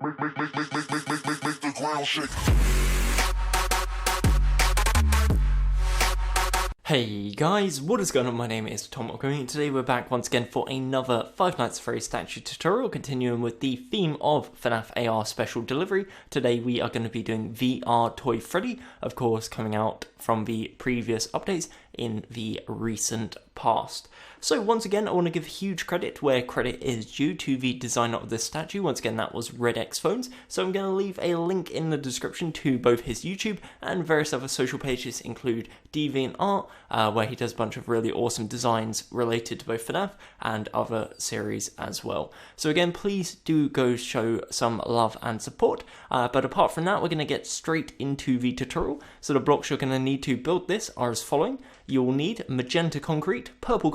Make the ground shake. Hey guys, what is going on? My name is Tom Gummy, and today we're back once again for another Five Nights at Freddy's statue tutorial, continuing with the theme of FNAF AR special delivery. Today we are going to be doing VR Toy Freddy, of course coming out from the previous updates in the recent past. So once again, I want to give huge credit where credit is due to the designer of this statue. Once again, that was RedXPhones. So I'm going to leave a link in the description to both his YouTube and various other social pages, include DeviantArt, where he does a bunch of really awesome designs related to both FNAF and other series as well. So again, please do go show some love and support. But apart from that, we're going to get straight into the tutorial. So the blocks you're going to need to build this are as following. You'll need magenta concrete, purple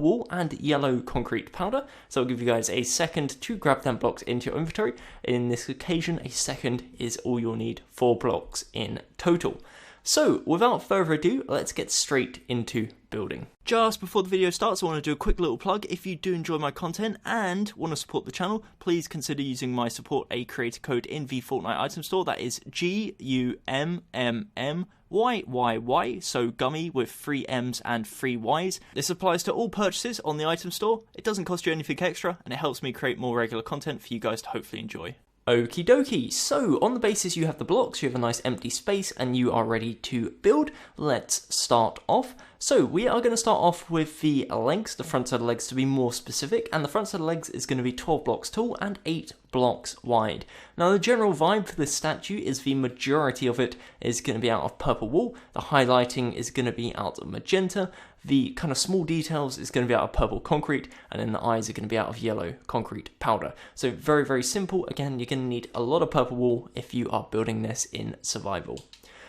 wool, and yellow concrete powder. So I'll give you guys a second to grab them blocks into your inventory. In this occasion, a second is all you'll need, 4 blocks in total. So without further ado, let's get straight into building. Just before the video starts, I want to do a quick little plug. If you do enjoy my content and want to support the channel, please consider using my support a creator code in the Fortnite item store. That is GUMMMYYY, so Gummy with 3 M's and 3 Y's. This applies to all purchases on the item store. It doesn't cost you anything extra, and it helps me create more regular content for you guys to hopefully enjoy. Okie dokie, so on the basis you have the blocks, you have a nice empty space, and you are ready to build. Let's start off. So we are going to start off with the legs, the front side of the legs to be more specific, and the front side of the legs is going to be 12 blocks tall and 8 blocks wide. Now the general vibe for this statue is the majority of it is going to be out of purple wool, the highlighting is going to be out of magenta, the kind of small details is going to be out of purple concrete, and then the eyes are going to be out of yellow concrete powder. So very, very simple. Again, you're going to need a lot of purple wool if you are building this in survival.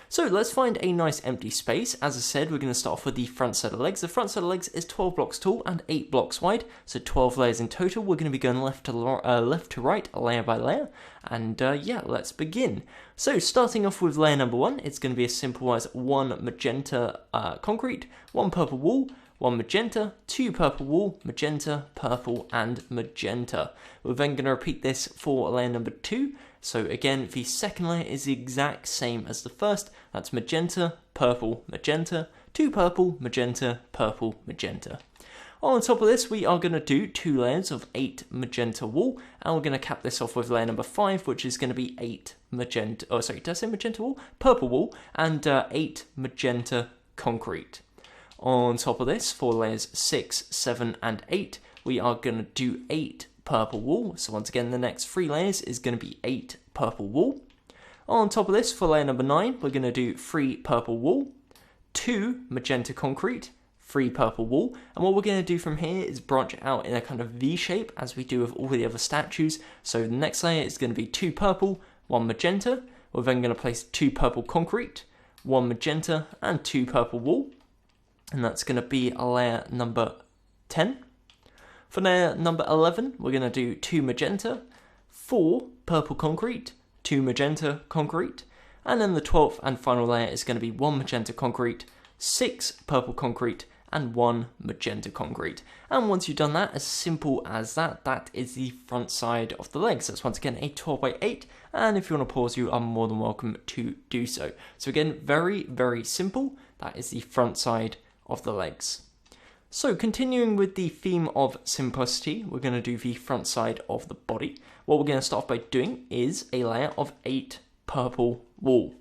So let's find a nice empty space. As I said, we're going to start off with the front set of legs. The front set of legs is 12 blocks tall and 8 blocks wide, so 12 layers in total. We're going to be going left to right, layer by layer, and yeah, let's begin. So starting off with layer number 1, it's going to be as simple as 1 magenta concrete, 1 purple wool, 1 magenta, 2 purple wool, magenta, purple, and magenta. We're then going to repeat this for layer number 2. So again, the second layer is the exact same as the first. That's magenta, purple, magenta, 2 purple, magenta, purple, magenta. On top of this, we are going to do 2 layers of 8 magenta wool, and we're going to cap this off with layer number 5, which is going to be 8 magenta, oh sorry, did I say magenta wool? Purple wool, and 8 magenta concrete. On top of this, for layers 6, 7, and 8, we are going to do 8 purple wool. So once again, the next 3 layers is going to be 8 purple wool. On top of this, for layer number 9, we're going to do 3 purple wool, 2 magenta concrete, 3 purple wool, and what we're going to do from here is branch out in a kind of V shape as we do with all the other statues. So the next layer is going to be 2 purple, 1 magenta. We're then going to place 2 purple concrete, 1 magenta, and 2 purple wool. And that's going to be layer number 10. For layer number 11, we're going to do 2 magenta, 4 purple concrete, 2 magenta concrete, and then the 12th and final layer is going to be 1 magenta concrete, 6 purple concrete, and 1 magenta concrete. And once you've done that, as simple as that, that is the front side of the legs. That's once again a 12 by 8, and if you want to pause, you are more than welcome to do so. So again, very, very simple. That is the front side of the legs. So continuing with the theme of simplicity, we're going to do the front side of the body. What we're going to start off by doing is a layer of 8 purple wool.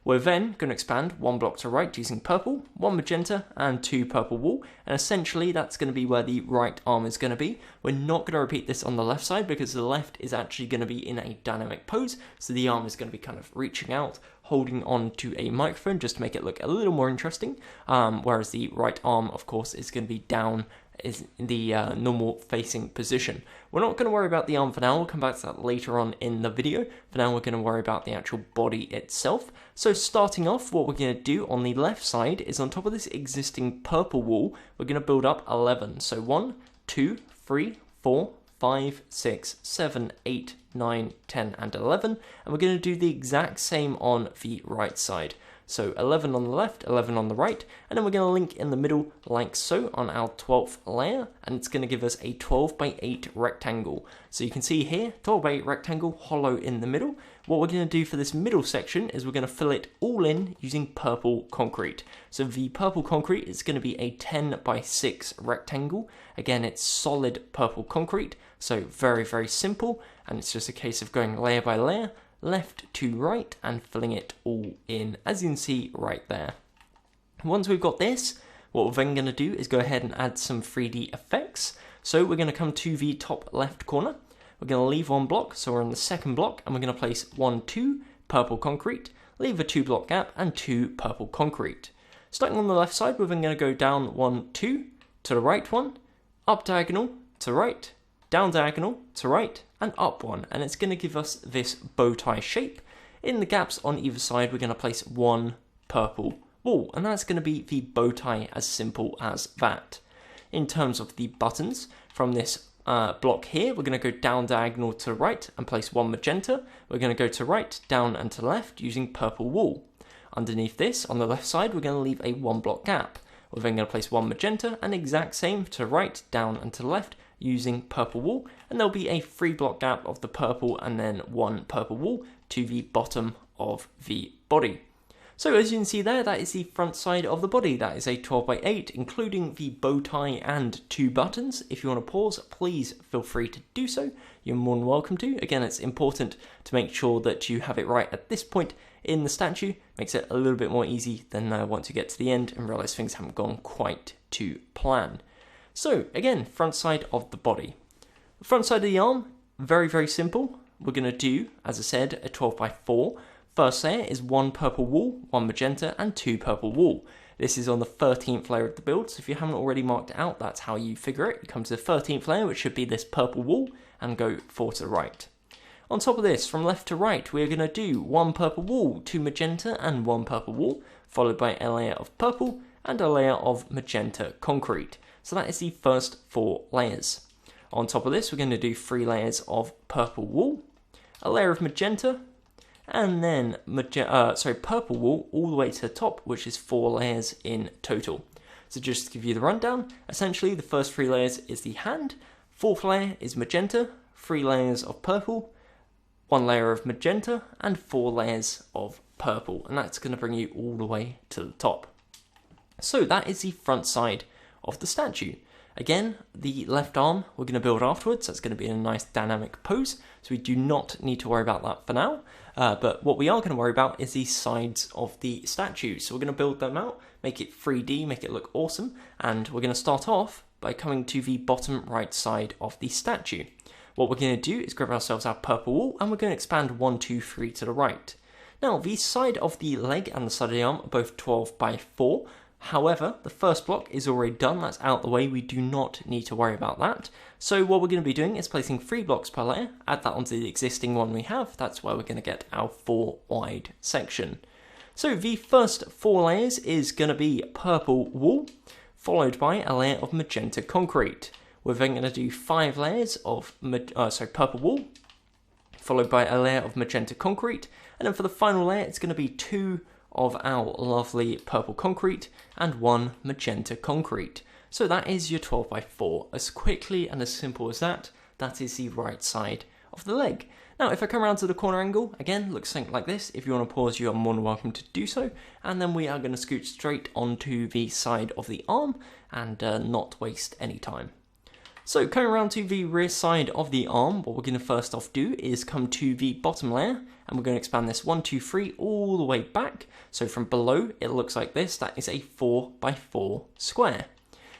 We're then going to expand 1 block to right using purple, 1 magenta, and 2 purple wool, and essentially that's going to be where the right arm is going to be. We're not going to repeat this on the left side because the left is actually going to be in a dynamic pose, so the arm is going to be kind of reaching out, holding on to a microphone just to make it look a little more interesting, whereas the right arm, of course, is going to be down is in the normal facing position. We're not going to worry about the arm for now, we'll come back to that later on in the video. For now, we're going to worry about the actual body itself. So starting off, what we're going to do on the left side is on top of this existing purple wool, we're going to build up 11. So 1, 2, 3, 4, 5, 6, 7, 8, 9, 10, and 11. And we're going to do the exact same on the right side. So 11 on the left, 11 on the right, and then we're going to link in the middle like so on our 12th layer, and it's going to give us a 12 by 8 rectangle. So you can see here, 12 by 8 rectangle, hollow in the middle. What we're going to do for this middle section is we're going to fill it all in using purple concrete. So the purple concrete is going to be a 10 by 6 rectangle. Again, it's solid purple concrete, so very, very simple, and it's just a case of going layer by layer, left to right, and filling it all in, as you can see right there. Once we've got this, what we're then going to do is go ahead and add some 3D effects. So we're going to come to the top left corner. We're going to leave one block, so we're on the second block, and we're going to place 1, 2 purple concrete, leave a 2 block gap, and 2 purple concrete. Starting on the left side, we're then going to go down 1, 2 to the right one, up diagonal to right, down diagonal to right, and up one, and it's going to give us this bow tie shape. In the gaps on either side, we're going to place 1 purple wool, and that's going to be the bow tie, as simple as that. In terms of the buttons, from this block here, we're going to go down diagonal to right and place 1 magenta. We're going to go to right, down, and to left using purple wool. Underneath this, on the left side, we're going to leave a 1 block gap. We're then going to place 1 magenta, and exact same to right, down, and to left using purple wool, and there'll be a 3 block gap of the purple and then 1 purple wool to the bottom of the body. So as you can see there, that is the front side of the body. That is a 12 by 8, including the bow tie and 2 buttons. If you want to pause, please feel free to do so. You're more than welcome to. Again, it's important to make sure that you have it right at this point in the statue. Makes it a little bit more easy than once you get to the end and realise things haven't gone quite to plan. So again, front side of the body. The front side of the arm, very, very simple. We're going to do, as I said, a 12 by 4. First layer is 1 purple wool, 1 magenta, and 2 purple wool. This is on the 13th layer of the build, so if you haven't already marked it out, that's how you figure it. You come to the 13th layer, which should be this purple wool, and go 4 to the right. On top of this, from left to right, we're going to do 1 purple wool, 2 magenta, and 1 purple wool, followed by a layer of purple and a layer of magenta concrete. So that is the first 4 layers. On top of this, we're going to do 3 layers of purple wool, a layer of magenta, and then purple wool all the way to the top, which is 4 layers in total. So just to give you the rundown, essentially the first 3 layers is the hand, 4th layer is magenta, 3 layers of purple, 1 layer of magenta, and 4 layers of purple, and that's going to bring you all the way to the top. So that is the front side of the statue. Again, the left arm we're going to build afterwards. That's going to be in a nice dynamic pose, so we do not need to worry about that for now. But what we are going to worry about is the sides of the statue. So we're going to build them out, make it 3D, make it look awesome, and we're going to start off by coming to the bottom right side of the statue. What we're going to do is grab ourselves our purple wool, and we're going to expand 1, 2, 3 to the right. Now, the side of the leg and the side of the arm are both 12 by 4. However, the first block is already done, that's out the way, we do not need to worry about that. So what we're going to be doing is placing 3 blocks per layer, add that onto the existing one we have, that's where we're going to get our 4 wide section. So the first 4 layers is going to be purple wool, followed by a layer of magenta concrete. We're then going to do 5 layers of purple wool, followed by a layer of magenta concrete, and then for the final layer it's going to be 2 of our lovely purple concrete and 1 magenta concrete. So that is your 12 by 4. As quickly and as simple as that, that is the right side of the leg. Now if I come around to the corner angle, again, looks something like this. If you want to pause, you are more than welcome to do so. And then we are going to scoot straight onto the side of the arm and not waste any time. So coming around to the rear side of the arm, what we're going to first off do is come to the bottom layer, and we're going to expand this 1, 2, 3 all the way back. So from below, it looks like this. That is a 4 by 4 square.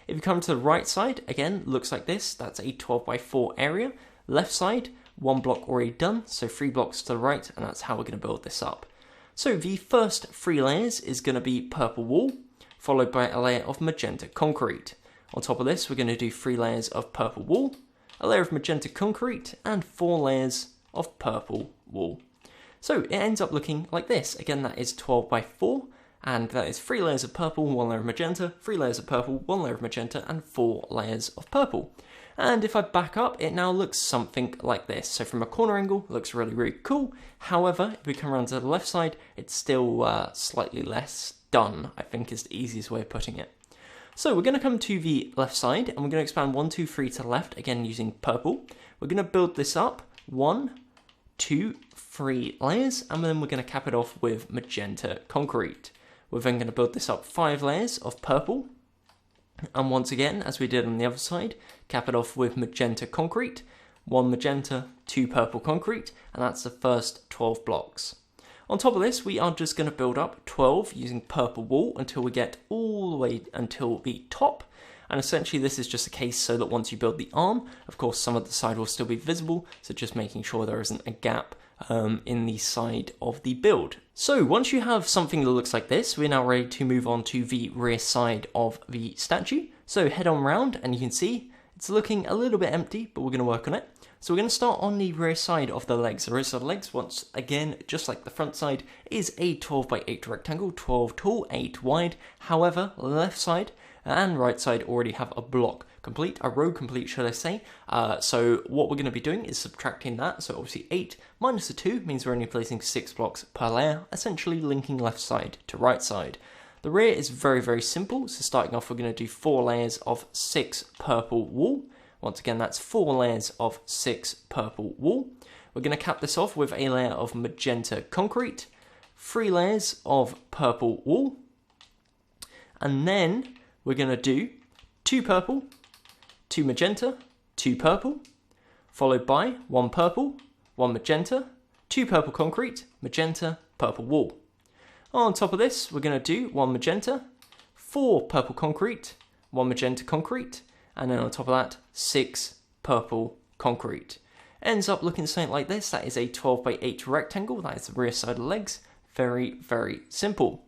If you come to the right side, again, looks like this. That's a 12 by 4 area. Left side, 1 block already done, so 3 blocks to the right, and that's how we're going to build this up. So the first 3 layers is going to be purple wool, followed by a layer of magenta concrete. On top of this, we're going to do 3 layers of purple wool, a layer of magenta concrete, and 4 layers of purple wool. So it ends up looking like this. Again, that is 12 by 4, and that is 3 layers of purple, 1 layer of magenta, 3 layers of purple, 1 layer of magenta, and 4 layers of purple. And if I back up, it now looks something like this. So from a corner angle, it looks really, really cool. However, if we come around to the left side, it's still slightly less done, I think is the easiest way of putting it. So we're going to come to the left side, and we're going to expand 1, 2, 3 to the left, again using purple. We're going to build this up 1, 2, 3 layers, and then we're going to cap it off with magenta concrete. We're then going to build this up 5 layers of purple, and once again, as we did on the other side, cap it off with magenta concrete, 1 magenta, 2 purple concrete, and that's the first 12 blocks. On top of this, we are just going to build up 12 using purple wool until we get all the way until the top. And essentially this is just a case so that once you build the arm, of course some of the side will still be visible, so just making sure there isn't a gap in the side of the build. So once you have something that looks like this, we're now ready to move on to the rear side of the statue. So head on round and you can see it's looking a little bit empty, but we're going to work on it. So we're going to start on the rear side of the legs. The rear side of the legs, once again, just like the front side, is a 12 by 8 rectangle, 12 tall, 8 wide. However, left side and right side already have a block complete, a row complete, should I say. So what we're going to be doing is subtracting that. So obviously 8 minus the 2 means we're only placing 6 blocks per layer, essentially linking left side to right side. The rear is very, very simple. So starting off, we're going to do 4 layers of 6 purple wool. Once again, that's 4 layers of 6 purple wool. We're going to cap this off with a layer of magenta concrete, 3 layers of purple wool, and then we're going to do 2 purple, 2 magenta, 2 purple, followed by 1 purple, 1 magenta, 2 purple concrete, magenta, purple wool. On top of this, we're going to do 1 magenta, 4 purple concrete, 1 magenta concrete, and then on top of that, 6 purple concrete. Ends up looking something like this. That is a 12 by 8 rectangle. That is the rear side of the legs. Very, very simple.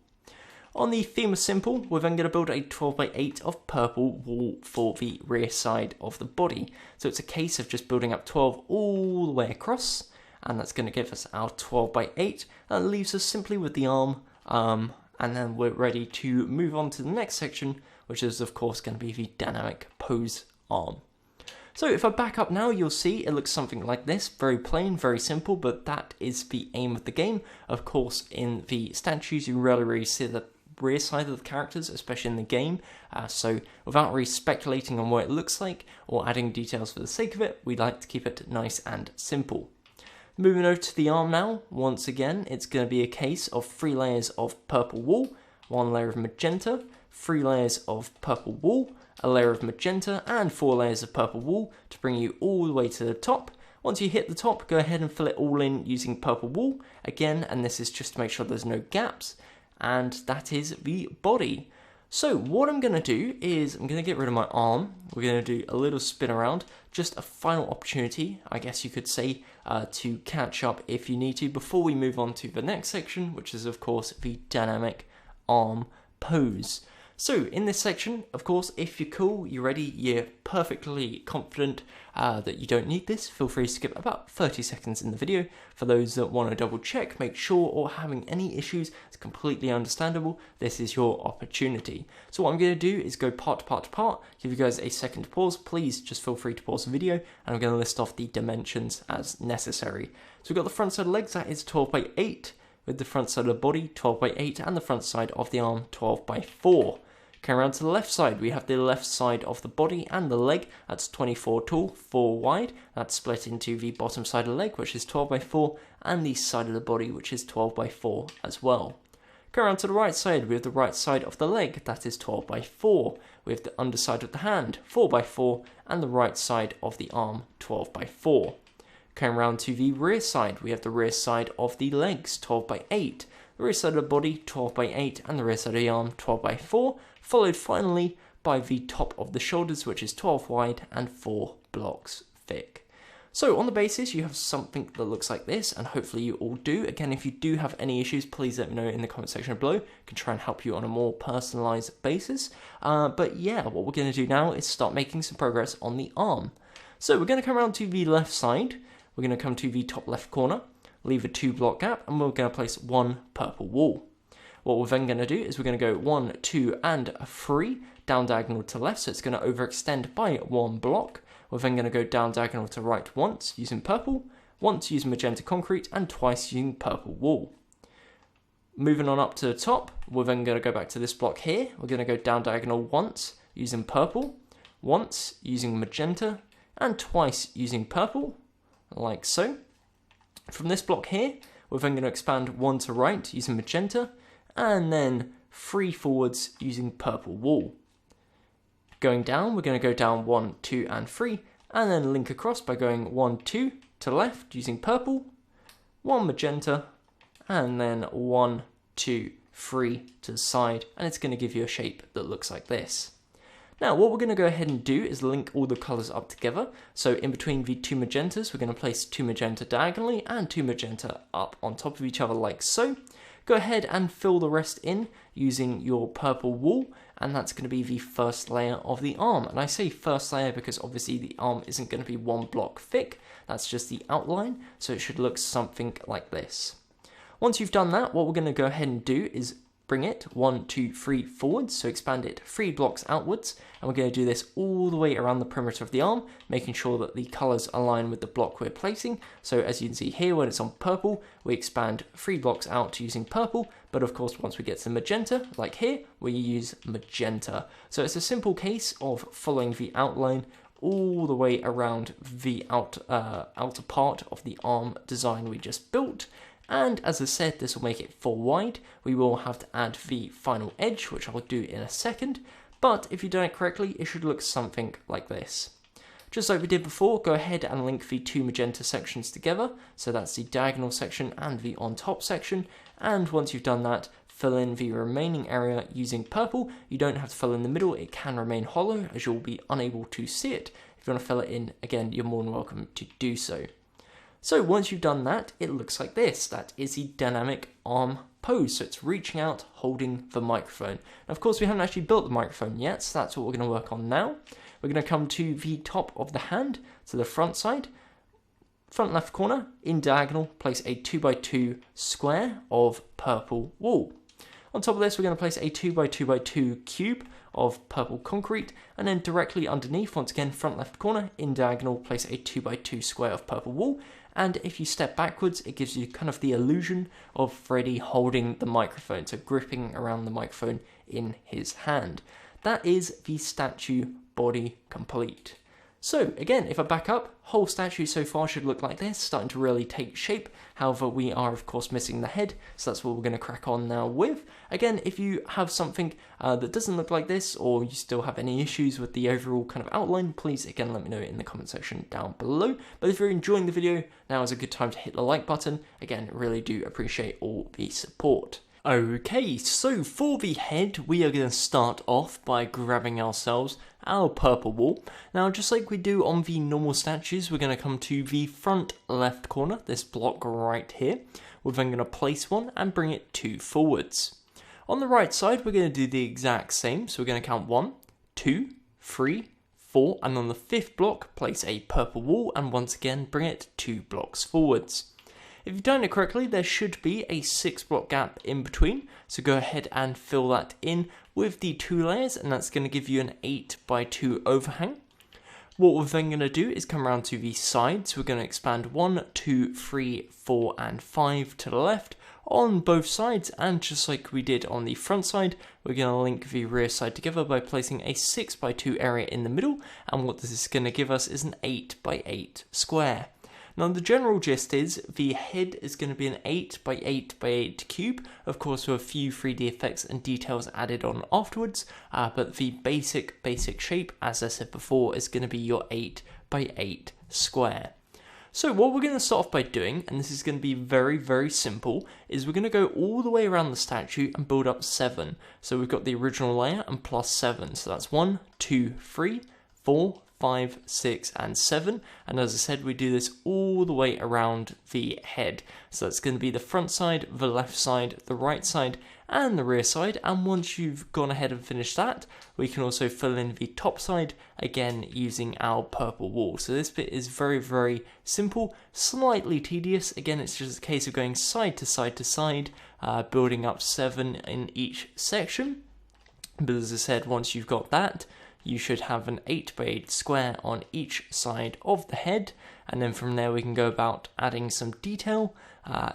On the theme of simple, we're then going to build a 12 by 8 of purple wool for the rear side of the body. So it's a case of just building up 12 all the way across, and that's going to give us our 12 by 8. That leaves us simply with the arm, and then we're ready to move on to the next section, which is of course going to be the dynamic pose arm. So if I back up now, you'll see it looks something like this. Very plain, very simple, but that is the aim of the game. Of course, in the statues, you rarely see the rear side of the characters, especially in the game. So without really speculating on what it looks like or adding details for the sake of it, we like to keep it nice and simple. Moving over to the arm now, once again, it's going to be a case of 3 layers of purple wool, 1 layer of magenta, 3 layers of purple wool, a layer of magenta, and 4 layers of purple wool to bring you all the way to the top. Once you hit the top, go ahead and fill it all in using purple wool again, and this is just to make sure there's no gaps, and that is the body. So what I'm going to do is I'm going to get rid of my arm. We're going to do a little spin around, just a final opportunity, I guess you could say, to catch up if you need to before we move on to the next section, which is of course the dynamic arm pose. So in this section, of course, if you're cool, you're ready, you're perfectly confident that you don't need this, feel free to skip about 30 seconds in the video. For those that want to double check, make sure, or having any issues, it's completely understandable, this is your opportunity. So what I'm going to do is go part to part to part, give you guys a second to pause. Please just feel free to pause the video, and I'm going to list off the dimensions as necessary. So we've got the front side of the legs, that is 12 by 8, with the front side of the body 12 by 8, and the front side of the arm 12 by 4. Coming around to the left side, we have the left side of the body and the leg, that's 24 tall, 4 wide, that's split into the bottom side of the leg, which is 12 by 4, and the side of the body, which is 12 by 4 as well. Coming around to the right side, we have the right side of the leg, that is 12 by 4, we have the underside of the hand, 4 by 4, and the right side of the arm, 12 by 4. Coming around to the rear side, we have the rear side of the legs, 12 by 8, the rear side of the body, 12 by 8, and the rear side of the arm, 12 by 4, followed finally by the top of the shoulders, which is 12 wide and 4 blocks thick. So on the basis, you have something that looks like this, and hopefully you all do. Again, if you do have any issues, please let me know in the comment section below. I can try and help you on a more personalized basis. But yeah, what we're going to do now is start making some progress on the arm. So we're going to come around to the left side. We're going to come to the top left corner, leave a 2 block gap, and we're going to place 1 purple wool. What we're then going to do is we're going to go 1, 2, and 3 down diagonal to left, so it's going to overextend by 1 block. we're then going to go down diagonal to right once using purple, once using magenta concrete, and twice using purple wool. Moving on up to the top, we're then going to go back to this block here. We're going to go down diagonal once using purple, once using magenta, and twice using purple, like so. From this block here, we're then going to expand one to right using magenta, and then 3 forwards using purple wool. Going down, we're going to go down 1, 2, and 3, and then link across by going 1, 2 to left using purple, 1 magenta, and then 1, 2, 3 to the side, and it's going to give you a shape that looks like this. Now, what we're going to go ahead and do is link all the colours up together. So in between the 2 magentas, we're going to place 2 magenta diagonally and 2 magenta up on top of each other like so. Go ahead and fill the rest in using your purple wool, and that's going to be the first layer of the arm. And I say first layer because obviously the arm isn't going to be 1 block thick, that's just the outline, so it should look something like this. Once you've done that, what we're going to go ahead and do is bring it 1, 2, 3 forwards, so expand it 3 blocks outwards, and we're going to do this all the way around the perimeter of the arm, making sure that the colours align with the block we're placing. So as you can see here, when it's on purple, we expand 3 blocks out using purple, but of course once we get to magenta, like here, we use magenta. So it's a simple case of following the outline all the way around the outer part of the arm design we just built. And as I said, this will make it 4 wide. We will have to add the final edge, which I'll do in a second. But if you've done it correctly, it should look something like this. Just like we did before, go ahead and link the 2 magenta sections together. So that's the diagonal section and the on top section. And once you've done that, fill in the remaining area using purple. You don't have to fill in the middle, it can remain hollow as you'll be unable to see it. If you want to fill it in, again, you're more than welcome to do so. So once you've done that, it looks like this. That is the dynamic arm pose. So it's reaching out, holding the microphone. And of course, we haven't actually built the microphone yet, so that's what we're going to work on now. We're going to come to the top of the hand, to the front side. Front left corner, in diagonal, place a 2x2 square of purple wool. On top of this, we're going to place a 2x2x2 cube of purple concrete, and then directly underneath, once again, front left corner, in diagonal, place a 2x2 square of purple wool. And if you step backwards, it gives you kind of the illusion of Freddy holding the microphone, so gripping around the microphone in his hand. That is the statue body complete. So again, if I back up, whole statue so far should look like this, starting to really take shape. However, we are of course missing the head, so that's what we're going to crack on now with. Again, if you have something that doesn't look like this, or you still have any issues with the overall kind of outline, please again let me know in the comment section down below. But if you're enjoying the video, now is a good time to hit the like button. Again, really do appreciate all the support. Okay, so for the head, we are going to start off by grabbing ourselves our purple wool. Now, just like we do on the normal statues, we're going to come to the front left corner, this block right here. We're then going to place one and bring it 2 forwards. On the right side, we're going to do the exact same. So we're going to count 1, 2, 3, 4, and on the 5th block, place a purple wool and once again bring it 2 blocks forwards. If you've done it correctly, there should be a 6 block gap in between, so go ahead and fill that in with the 2 layers, and that's going to give you an 8x2 overhang. What we're then going to do is come around to the sides. We're going to expand 1, 2, 3, 4, and 5 to the left on both sides, and just like we did on the front side, we're going to link the rear side together by placing a 6x2 area in the middle, and what this is going to give us is an 8x8 square. Now the general gist is the head is going to be an 8x8x8 cube, of course with a few 3D effects and details added on afterwards, but the basic shape, as I said before, is going to be your 8x8 square. So what we're going to start off by doing, and this is going to be very, very simple, is we're going to go all the way around the statue and build up 7. So we've got the original layer and plus 7, so that's 1, 2, 3, 4, 5, 6, and 7, and as I said, we do this all the way around the head. So that's going to be the front side, the left side, the right side, and the rear side, and once you've gone ahead and finished that, we can also fill in the top side, again using our purple wool. So this bit is very, very simple, slightly tedious. Again, it's just a case of going side to side to side, building up 7 in each section. But as I said, once you've got that, you should have an 8x8 square on each side of the head, and then from there we can go about adding some detail,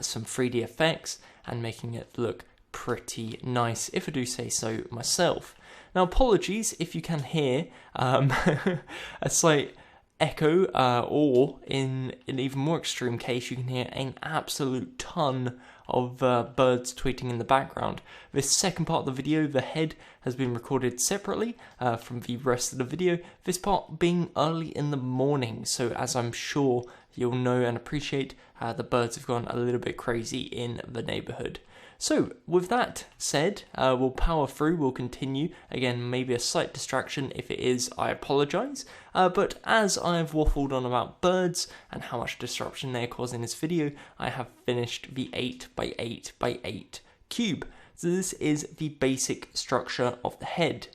some 3D effects, and making it look pretty nice, if I do say so myself. Now, apologies if you can hear a slight echo, or in an even more extreme case, you can hear an absolute ton of birds tweeting in the background. This second part of the video, the head, has been recorded separately from the rest of the video, this part being early in the morning, so as I'm sure you'll know and appreciate, the birds have gone a little bit crazy in the neighbourhood. So, with that said, we'll power through, we'll continue. Again, maybe a slight distraction. If it is, I apologise. But as I've waffled on about birds and how much disruption they're causing this video, I have finished the 8x8x8 cube. So this is the basic structure of the head.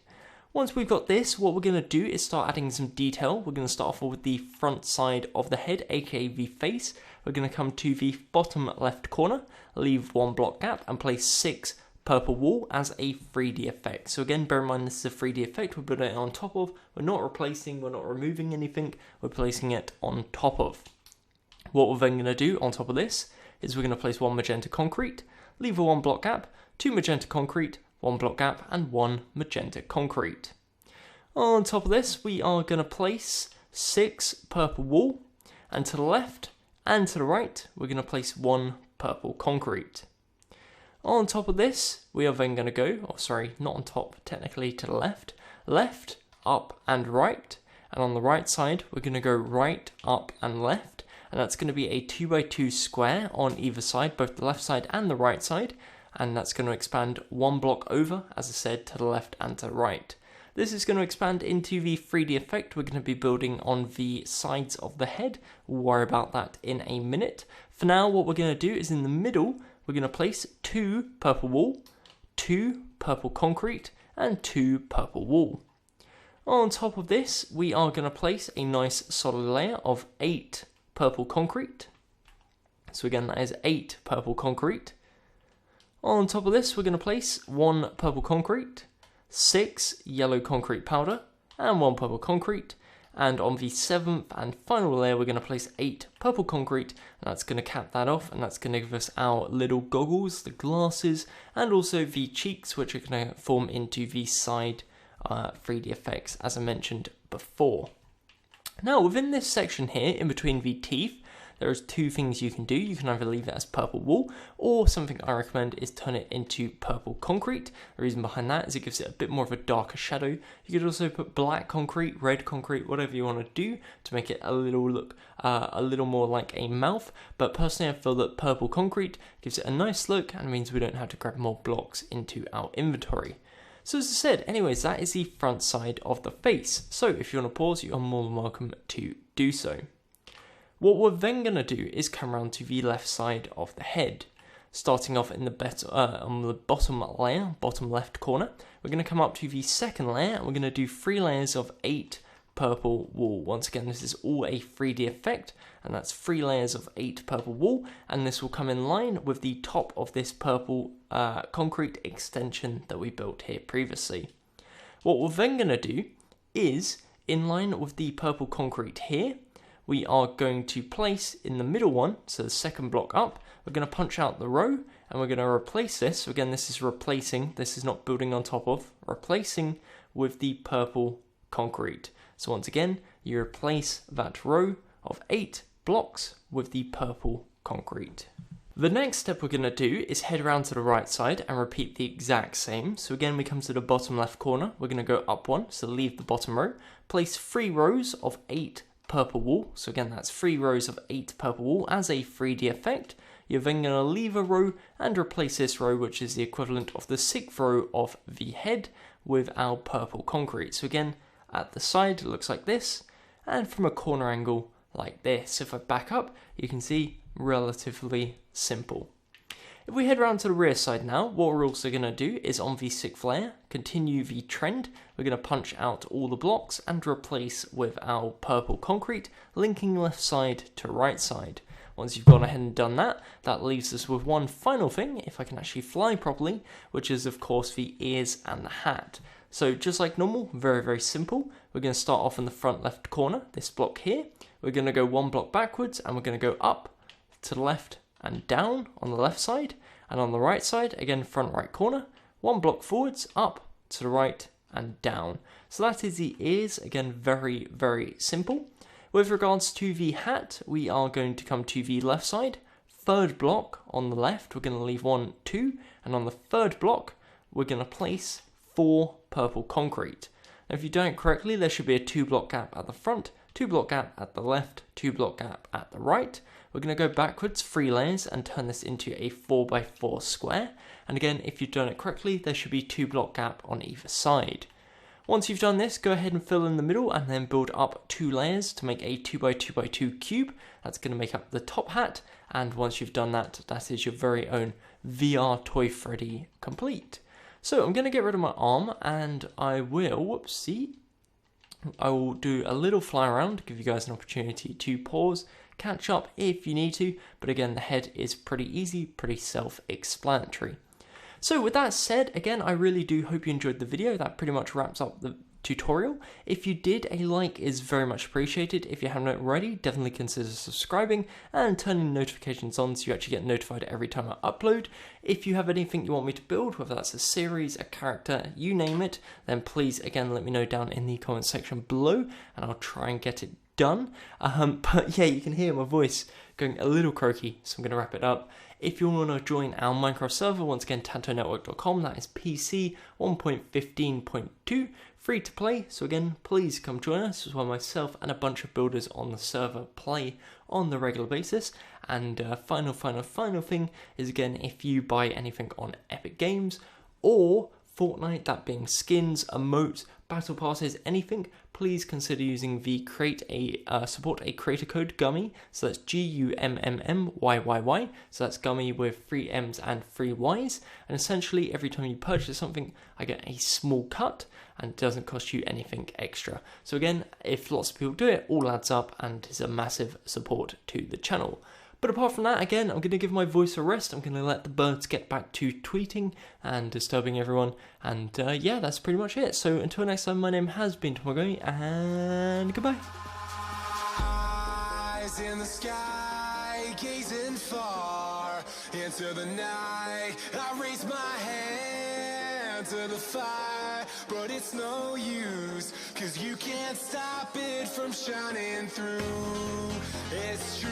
Once we've got this, what we're going to do is start adding some detail. We're going to start off with the front side of the head, aka the face. We're going to come to the bottom left corner, leave one block gap, and place 6 purple wool as a 3D effect. So again, bear in mind this is a 3D effect we're putting it on top of. We're not replacing, we're not removing anything, we're placing it on top of. What we're then going to do on top of this is we're going to place 1 magenta concrete, leave a 1 block gap, 2 magenta concrete, 1 block gap, and 1 magenta concrete. On top of this, we are going to place 6 purple wool, and to the left and to the right, we're going to place 1 purple concrete. On top of this, we are then going to go, not on top, technically to the left, up and right, and on the right side, we're going to go right, up and left, and that's going to be a 2x2 square on either side, both the left side and the right side, and that's going to expand 1 block over, as I said, to the left and to the right. This is going to expand into the 3D effect we're going to be building on the sides of the head. We'll worry about that in a minute. For now, what we're going to do is in the middle, we're going to place 2 purple wool, 2 purple concrete, and 2 purple wool. On top of this, we are going to place a nice solid layer of 8 purple concrete. So again, that is 8 purple concrete. On top of this, we're going to place 1 purple concrete, 6 yellow concrete powder, and 1 purple concrete. And on the 7th and final layer, we're going to place 8 purple concrete, and that's going to cap that off, and that's going to give us our little goggles, the glasses, and also the cheeks, which are going to form into the side 3D effects, as I mentioned before. Now, within this section here, in between the teeth, there's 2 things you can do. You can either leave it as purple wool, or something I recommend is turn it into purple concrete. The reason behind that is it gives it a bit more of a darker shadow. You could also put black concrete, red concrete, whatever you want to do to make it a little look a little more like a mouth. But personally, I feel that purple concrete gives it a nice look and means we don't have to grab more blocks into our inventory. So as I said, anyways, that is the front side of the face. So if you want to pause, you are more than welcome to do so. What we're then going to do is come around to the left side of the head. Starting off in the on the bottom layer, bottom left corner, we're going to come up to the second layer and we're going to do 3 layers of 8 purple wool. Once again, this is all a 3D effect, and that's 3 layers of 8 purple wool, and this will come in line with the top of this purple concrete extension that we built here previously. What we're then going to do is, in line with the purple concrete here, we are going to place in the middle one, so the second block up, we're going to punch out the row, and we're going to replace this. So again, this is replacing, this is not building on top of, replacing with the purple concrete. So once again, you replace that row of 8 blocks with the purple concrete. The next step we're going to do is head around to the right side and repeat the exact same. So again, we come to the bottom left corner, we're going to go up 1, so leave the bottom row, place 3 rows of 8 purple wool. So again, that's 3 rows of 8 purple wool as a 3D effect. You're then going to leave a row and replace this row, which is the equivalent of the 6th row of the head, with our purple concrete. So again, at the side, it looks like this, and from a corner angle, like this. If I back up, you can see relatively simple. If we head around to the rear side now, what we're also going to do is on the 6th layer, continue the trend. We're going to punch out all the blocks and replace with our purple concrete, linking left side to right side. Once you've gone ahead and done that, that leaves us with one final thing, if I can actually fly properly, which is of course the ears and the hat. So just like normal, very, very simple. We're going to start off in the front left corner, this block here. We're going to go one block backwards and we're going to go up to the left and down on the left side. And on the right side, again, front right corner, one block forwards, up to the right and down. So that is the ears, again, very, very simple. With regards to the hat, we are going to come to the left side. Third block on the left, we're going to leave 1, 2, and on the third block, we're going to place 4 purple concrete. Now, if you do it correctly, there should be a 2 block gap at the front, 2 block gap at the left, 2 block gap at the right. We're going to go backwards 3 layers and turn this into a 4x4 square. And again, if you've done it correctly, there should be 2 block gap on either side. Once you've done this, go ahead and fill in the middle and then build up 2 layers to make a 2x2x2 cube. That's going to make up the top hat. And once you've done that, that is your very own VR Toy Freddy complete. So I'm going to get rid of my arm and I will, I will do a little fly around, give you guys an opportunity to pause, catch up if you need to, but again, the head is pretty easy, pretty self-explanatory. So with that said, again, I really do hope you enjoyed the video. That pretty much wraps up the tutorial. If you did, a like is very much appreciated. If you haven't already, definitely consider subscribing and turning notifications on so you actually get notified every time I upload. If you have anything you want me to build, whether that's a series, a character, you name it, then please, again, let me know down in the comment section below and I'll try and get it done. But yeah, you can hear my voice going a little croaky, so I'm going to wrap it up. If you want to join our Minecraft server, once again, tantonetwork.com, that is PC 1.15.2, free to play. So again, please come join us. This is where myself and a bunch of builders on the server play on the regular basis. And final thing is, again, if you buy anything on Epic Games or Fortnite, that being skins, emotes, battle passes, anything, please consider using the support a creator code Gummy. So that's GUMMMYYY. So that's Gummy with 3 M's and 3 Y's. And essentially, every time you purchase something, I get a small cut, and it doesn't cost you anything extra. So again, if lots of people do it, all adds up and is a massive support to the channel. But apart from that, again, I'm going to give my voice a rest. I'm going to let the birds get back to tweeting and disturbing everyone. And yeah, that's pretty much it. So until next time, my name has been Gummy, and goodbye. Eyes in the sky, gazing far into the night. I raise my hand to the fire, but it's no use, 'cause you can't stop it from shining through. It's true.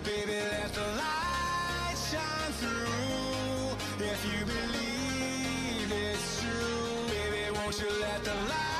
Baby, let the light shine through. If you believe it's true, baby, won't you let the light